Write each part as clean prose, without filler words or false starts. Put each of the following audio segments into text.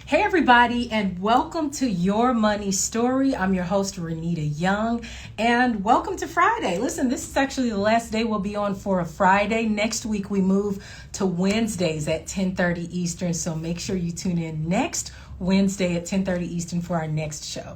Hey, everybody, and welcome to Your Money Story. I'm your host, Renita Young, and welcome to Friday. Listen, this is actually the last day we'll be on for a Friday. Next week, we move to Wednesdays at 10:30 Eastern, so make sure you tune in next Wednesday at 10:30 Eastern for our next show.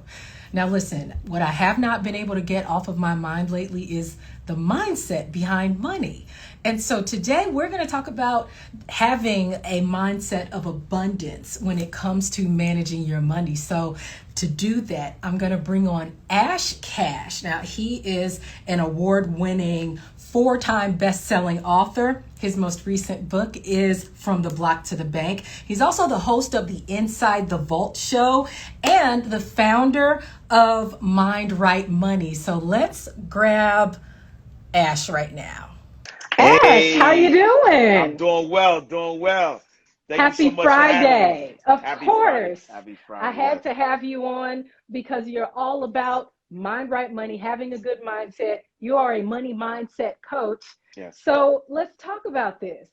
Now, listen, what I have not been able to get off of my mind lately is the mindset behind money. And so today we're going to talk about having a mindset of abundance when it comes to managing your money. So to do that, I'm going to bring on Cash. Now, he is an award-winning, 4-time best-selling author. His most recent book is From the Block to the Bank. He's also the host of the Inside the Vault show and the founder of Mind Right Money. So let's grab Ash right now. Ash, how you I'm doing? doing well, doing well. Thank you so Happy much for having me. Friday. Of Happy Friday. course. Happy I Friday, had yes. to have you on because you're all about mind right money, having a good mindset. You are a money mindset coach. Yes. So let's talk about this.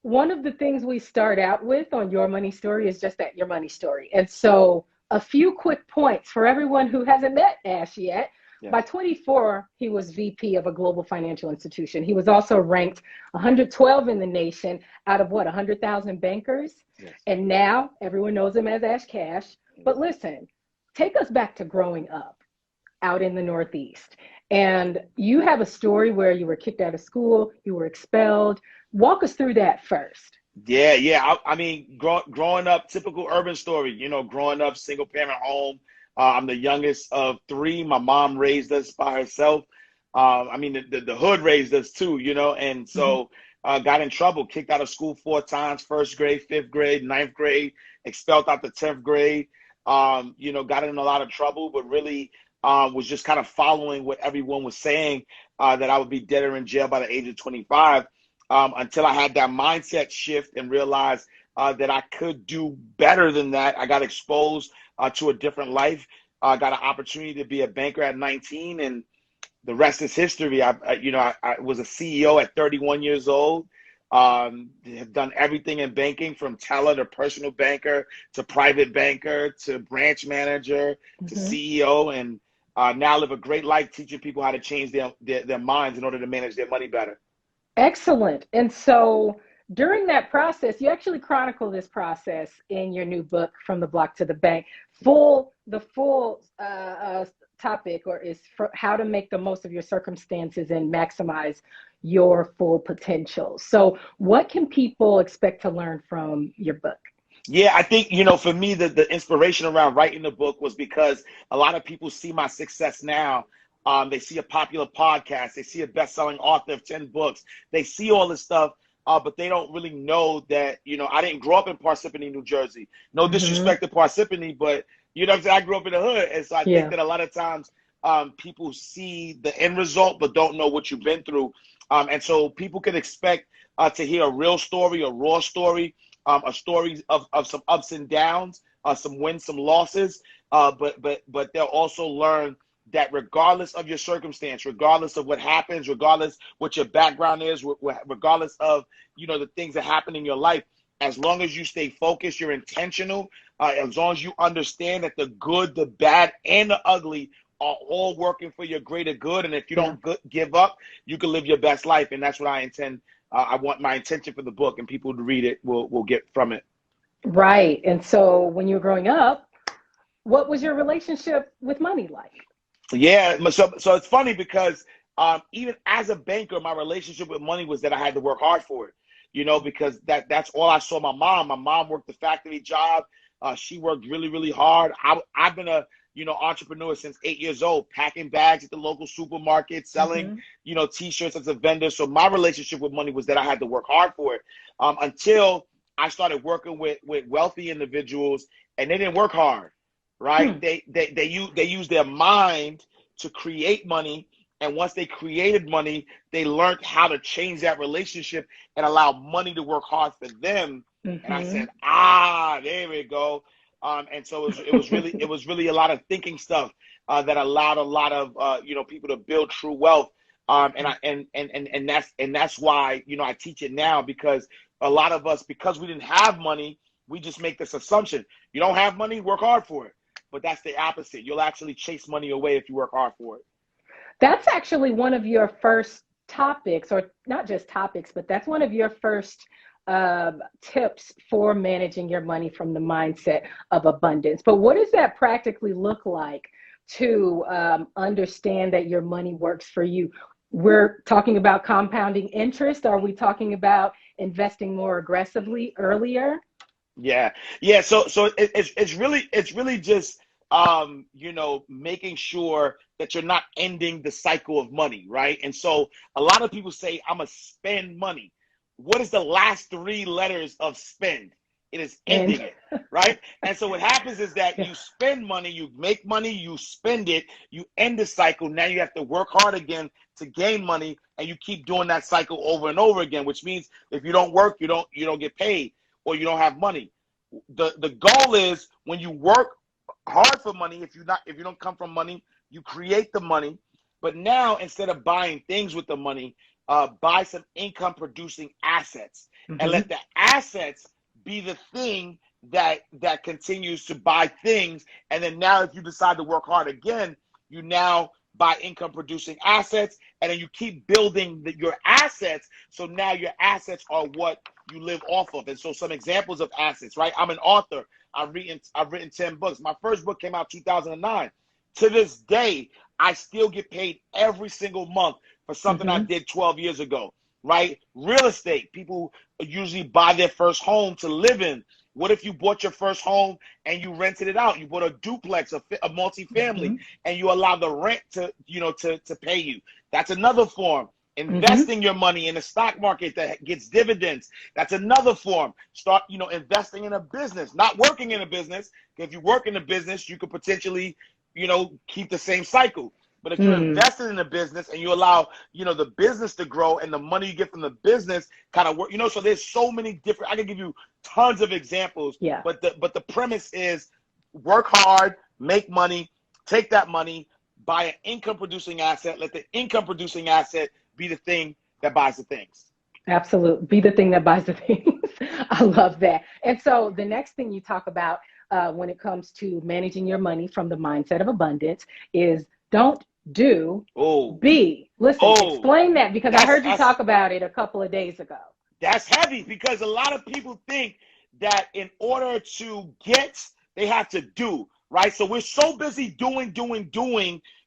One of the things we start out with on Your Money Story is just that, your money story. And so a few quick points for everyone who hasn't met Ash yet. By Yes. 24, he was VP of a global financial institution. He was also ranked 112 in the nation out of 100,000 bankers. Yes. And now everyone knows him as Ash Cash. But listen, take us back to growing up out in the Northeast. And you have a story where you were kicked out of school, you were expelled. Walk us through that first. Yeah. I mean, growing up, typical urban story, growing up, single parent home. I'm the youngest of 3. My mom raised us by herself. The hood raised us too, and Mhm. so got in trouble, kicked out of school 4 times, first grade, 5th grade, 9th grade, expelled out the 10th grade, got in a lot of trouble, but really was just kind of following what everyone was saying, that I would be dead or in jail by the age of 25, until I had that mindset shift and realized that I could do better than that. I got exposed to a different life. I got an opportunity to be a banker at 19, and the rest is history. I was a CEO at 31 years old. Have done everything in banking, from teller to personal banker to private banker to branch manager to Mhm. CEO, and now live a great life teaching people how to change their minds in order to manage their money better. Excellent. And so during that process, you actually chronicle this process in your new book, From the Block to the Bank. The full topic or is for how to make the most of your circumstances and maximize your full potential. So what can people expect to learn from your book? Yeah, I think, for me, the inspiration around writing the book was because a lot of people see my success now. They see a popular podcast, they see a best-selling author of 10 books, they see all this stuff, but they don't really know that, I didn't grow up in Parsippany, New Jersey. No Hmm. disrespect to Parsippany, but you know what I'm saying? I grew up in the hood. And so I think Yeah. that a lot of times people see the end result, but don't know what you've been through. And so people can expect to hear a real story, a raw story, a story of some ups and downs, some wins, some losses, but they'll also learn that regardless of your circumstance, regardless of what happens, regardless what your background is, regardless of the things that happen in your life, as long as you stay focused, you're intentional, as long as you understand that the good, the bad, and the ugly are all working for your greater good, and if you Yeah. don't give up, you can live your best life, and that's what I intend. I want my intention for the book, and people to read it will get from it. Right. And so when you were growing up, what was your relationship with money like? Yeah, so it's funny because even as a banker, my relationship with money was that I had to work hard for it. Because that's all I saw. My mom worked the factory job. She worked really, really hard. I've been a entrepreneur since 8 years old, packing bags at the local supermarket, selling Hmm. t-shirts as a vendor. So my relationship with money was that I had to work hard for it, until I started working with wealthy individuals, and they didn't work hard, right? Hmm. They use their mind to create money, and once they created money, they learned how to change that relationship and allow money to work hard for them. And I Hmm. said, there we go. And so it was really a lot of thinking stuff that allowed a lot of people to build true wealth. And that's why I teach it now, because a lot of us, because we didn't have money, we just make this assumption. You don't have money, work hard for it. But that's the opposite. You'll actually chase money away if you work hard for it. That's actually one of your first topics, or not just topics, but that's one of your first tips for managing your money from the mindset of abundance. But what does that practically look like to understand that your money works for you? We're talking about compounding interest. Are we talking about investing more aggressively earlier? Yeah, yeah. So it's really just making sure that you're not ending the cycle of money, right? And so a lot of people say, I'm gonna spend money. What is the last three letters of spend? It is ending it, right? And so what happens is that you spend money, you make money, you spend it, you end the cycle. Now you have to work hard again to gain money, and you keep doing that cycle over and over again, which means if you don't work, you don't get paid, or you don't have money. The goal is, when you work hard for money, if you don't come from money, you create the money. But now, instead of buying things with the money, buy some income producing assets, and let the assets be the thing that continues to buy things. And then now, if you decide to work hard again, you now buy income producing assets, and then you keep building your assets. So now your assets are what you live off of. And so some examples of assets, right? I'm an author. I've written 10 books. My first book came out 2009. To this day, I still get paid every single month for something I did 12 years ago, right? Real estate, people usually buy their first home to live in. What if you bought your first home and you rented it out? You bought a duplex, a multifamily, and you allow the rent to pay you. That's another form. Investing your money in the stock market that gets dividends. That's another form. Start, investing in a business, not working in a business. If you work in a business, you could potentially, keep the same cycle. But if you're invested in a business and you allow, the business to grow, and the money you get from the business kind of work, so there's so many different, I can give you tons of examples. Yeah. But the premise is, work hard, make money, take that money, buy an income producing asset, let the income producing asset be the thing that buys the things. Absolutely. Be the thing that buys the things. I love that. And so the next thing you talk about when it comes to managing your money from the mindset of abundance is don't do, be. Listen, explain that, because I heard you talk about it a couple of days ago. That's heavy, because a lot of people think that in order to get, they have to do, right? So we're so busy doing,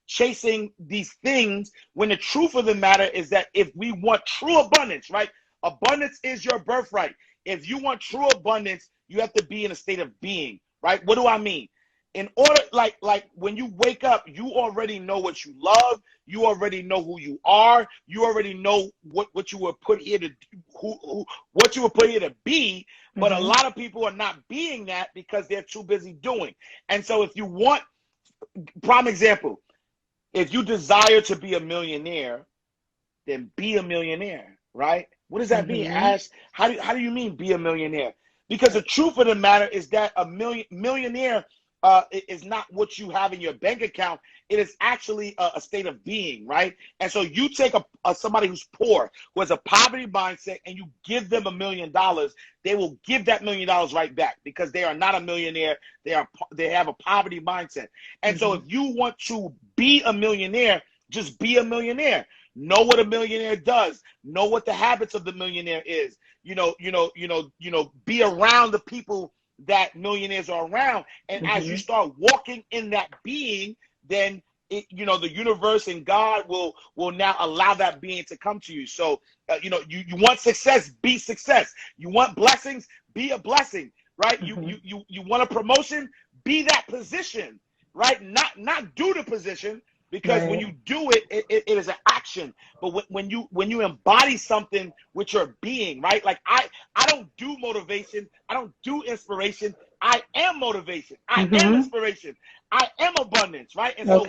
chasing these things, when the truth of the matter is that if we want true abundance, right? Abundance is your birthright. If you want true abundance, you have to be in a state of being, right? What do I mean? In order, like when you wake up, you already know what you love. You already know who you are. You already know what you were put here to what you were put here to be. But a lot of people are not being that because they're too busy doing. And so if you want, prime example, if you desire to be a millionaire, then be a millionaire, right? What does that mean, Ash? How do you mean be a millionaire? Because the truth of the matter is that a millionaire is not what you have in your bank account. It is actually a state of being, right? And so you take somebody who's poor, who has a poverty mindset, and you give them $1 million, they will give that $1 million right back, because they are not a millionaire. They have a poverty mindset. And so if you want to be a millionaire, just be a millionaire. Know what a millionaire does. Know what the habits of the millionaire is. Be around the people that millionaires are around. And as you start walking in that being, then the universe and God will now allow that being to come to you. So you want success, be success. You want blessings, be a blessing, right? You want a promotion, be that position, right? Not do the position, because when you do it, it is an action. But when you embody something with your being, right? Like I don't do motivation. I don't do inspiration. I am motivation. I am inspiration. I am abundance, right? And so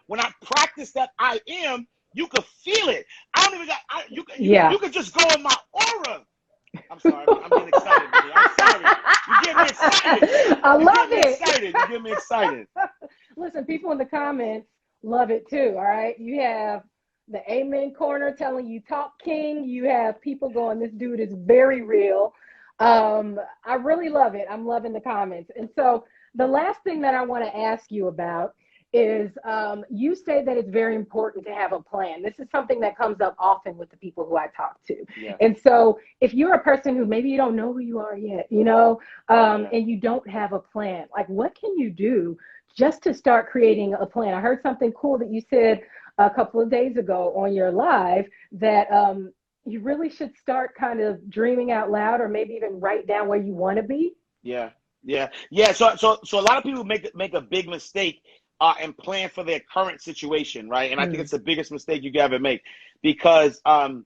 when I practice that I am, you could feel it. I don't even got, you could just go in my aura. I'm sorry, I'm getting excited, baby. I'm sorry. You get me excited. I love it. You get me excited. Listen, people in the comments love it too. All right. You have the amen corner telling you talk king. You have people going, this dude is very real. I really love it. I'm loving the comments. And so the last thing that I want to ask you about is you say that it's very important to have a plan. This is something that comes up often with the people who I talk to. Yeah. And so if you're a person who maybe you don't know who you are yet, and you don't have a plan, like what can you do just to start creating a plan? I heard something cool that you said a couple of days ago on your live that you really should start kind of dreaming out loud or maybe even write down where you want to be. Yeah. So a lot of people make a big mistake and plan for their current situation, right? And I think it's the biggest mistake you can ever make because the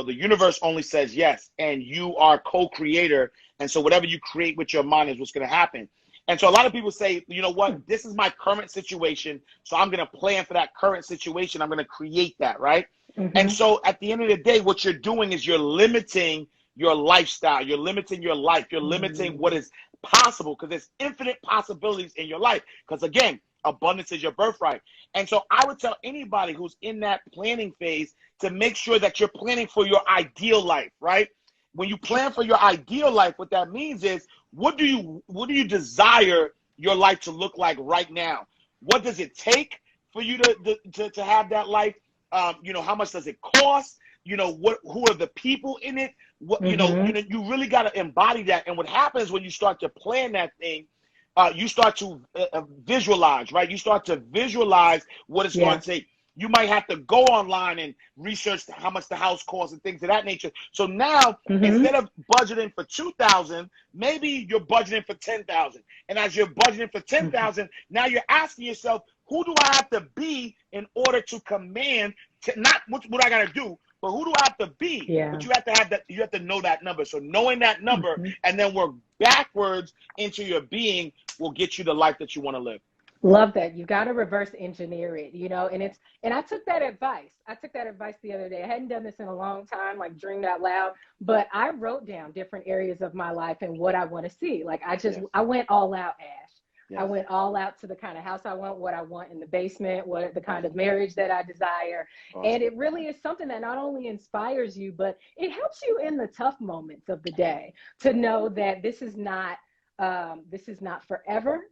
universe only says yes, and you are co-creator, and so whatever you create with your mind is what's going to happen. And so a lot of people say, you know what, this is my current situation, so I'm going to plan for that current situation. I'm going to create that, right? And so at the end of the day, what you're doing is you're limiting your lifestyle. You're limiting your life. You're limiting what is possible because there's infinite possibilities in your life. Because again, abundance is your birthright. And so I would tell anybody who's in that planning phase to make sure that you're planning for your ideal life, right? When you plan for your ideal life, what that means is what do you desire your life to look like right now? What does it take for you to have that life? How much does it cost? Who are the people in it? You really got to embody that. And what happens when you start to plan that thing, you start to visualize, right? You start to visualize what it's going to take. You might have to go online and research how much the house costs and things of that nature. So now, instead of budgeting for $2,000, maybe you're budgeting for $10,000. And as you're budgeting for $10,000, now you're asking yourself, who do I have to be in order to command, not what I got to do, but who do I have to be? Yeah. But you have to have that. You have to know that number. So knowing that number and then work backwards into your being will get you the life that you want to live. Love that. You got to reverse engineer it, and I took that advice. The other day. I hadn't done this in a long time, like dreamed out loud, but I wrote down different areas of my life and what I want to see. Like I went all out, Ash. Yes. I went all out to the kind of house I want, what I want in the basement, what the kind of marriage that I desire. Awesome. And it really is something that not only inspires you, but it helps you in the tough moments of the day to know that this is not forever.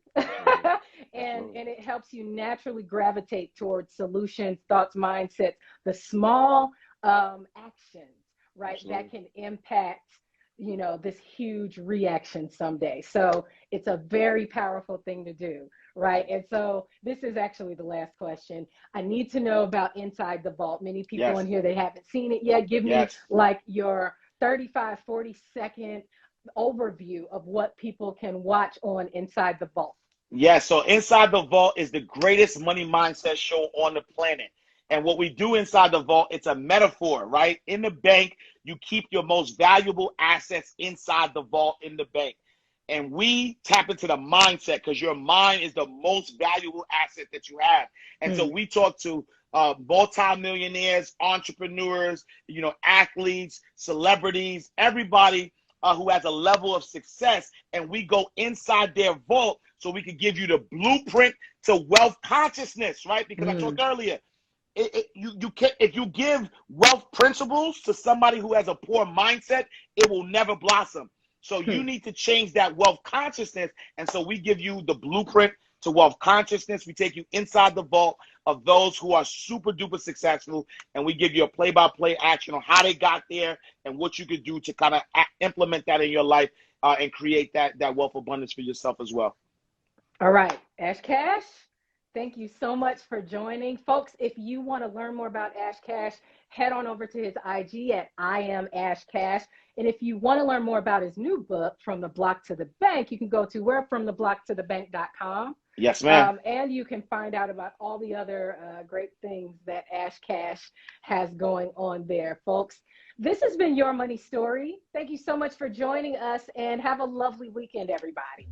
and it helps you naturally gravitate towards solutions, thoughts, mindsets, the small actions, right? Absolutely. That can impact this huge reaction someday. So it's a very powerful thing to do, right? And so this is actually the last question. I need to know about Inside the Vault. Many people in here, they haven't seen it yet. Give me like your 35, 40-second overview of what people can watch on Inside the Vault. So Inside the Vault is the greatest money mindset show on the planet. And what we do inside the vault, it's a metaphor, right? In the bank, you keep your most valuable assets inside the vault in the bank. And we tap into the mindset because your mind is the most valuable asset that you have. And so we talk to multi-millionaires, entrepreneurs, athletes, celebrities, everybody who has a level of success. And we go inside their vault so we can give you the blueprint to wealth consciousness, right? Because I talked earlier. If you give wealth principles to somebody who has a poor mindset, it will never blossom. So you need to change that wealth consciousness. And so we give you the blueprint to wealth consciousness. We take you inside the vault of those who are super duper successful. And we give you a play-by-play action on how they got there and what you could do to kind of implement that in your life and create that wealth abundance for yourself as well. All right, Ash Cash. Thank you so much for joining. Folks, if you want to learn more about Ash Cash, head on over to his IG at I am Ash Cash. And if you want to learn more about his new book, From the Block to the Bank, you can go to wherefromtheblocktothebank.com. Yes, ma'am. And you can find out about all the other great things that Ash Cash has going on there, folks. This has been Your Money Story. Thank you so much for joining us and have a lovely weekend, everybody.